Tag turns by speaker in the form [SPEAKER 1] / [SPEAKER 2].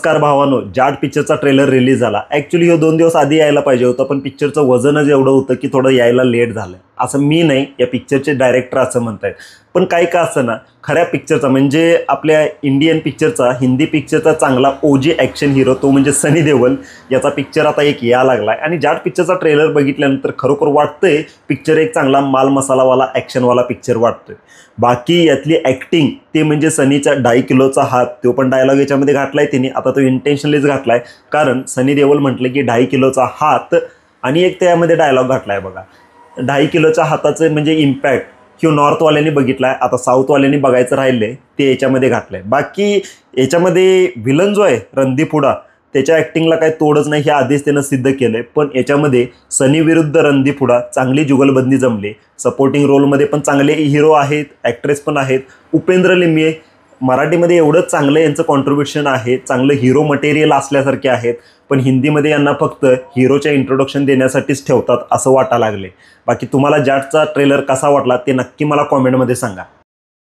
[SPEAKER 1] नमस्कार भावानो, जाट पिक्चरचा trailer release झाला. ॲक्च्युली हे 2 दिवस आधी यायला पाहिजे होतं, पण पिक्चरचं वजनच एवढं होतं की थोडं यायला लेट झालं. असं मी नाही, या पिक्चरचे डायरेक्टर असं म्हणतायत. पण काही का असं ना, खऱ्या पिक्चरचा म्हणजे आपल्या इंडियन पिक्चरचा, हिंदी पिक्चरचा चांगला ओजी ॲक्शन हिरो तो म्हणजे सनी देओल याचा पिक्चर आता एक या लागलाय. आणि जाट पिक्चरचा ट्रेलर बघितल्यानंतर खरोखर वाटतंय पिक्चर एक चांगला माल मसालावाला ॲक्शनवाला पिक्चर वाटतोय. बाकी यातली ॲक्टिंग ते म्हणजे सनीचा 2.5 किलोचा हात, तो पण डायलॉग याच्यामध्ये घातलाय तिने. आता तो इंटेन्शनलीच घातलाय, कारण सनी देओल म्हटलं की 2.5 किलोचा हात, आणि एक त्यामध्ये डायलॉग घातलाय बघा. 2.5 किलोच्या हाताचं म्हणजे इम्पॅक्ट किंवा नॉर्थवाल्यांनी बघितलाय, आता साऊथवाल्यांनी बघायचं राहिलंय ते याच्यामध्ये घातलंय. बाकी याच्यामध्ये व्हिलन जो आहे रणदीप हुडा, त्याच्या ॲक्टिंगला काही तोडच नाही, हे आधीच त्यानं सिद्ध केलंय. पण याच्यामध्ये सनी विरुद्ध रणदीप हुडा चांगली जुगलबंदी जमली. सपोर्टिंग रोलमध्ये पण चांगले हिरो आहेत, ॲक्ट्रेस पण आहेत. उपेंद्र लिमये मराठीमध्ये एवढंच चांगलं यांचं कॉन्ट्रीब्युशन आहे, चांगलं हिरो मटेरियल असल्यासारखे आहेत. पण हिंदीमध्ये यांना फक्त हिरोच्या इंट्रोडक्शन देण्यासाठीच ठेवतात असं वाटायला लागले. बाकी तुम्हाला जाटचा ट्रेलर कसा वाटला ते नक्की मला कॉमेंटमध्ये सांगा.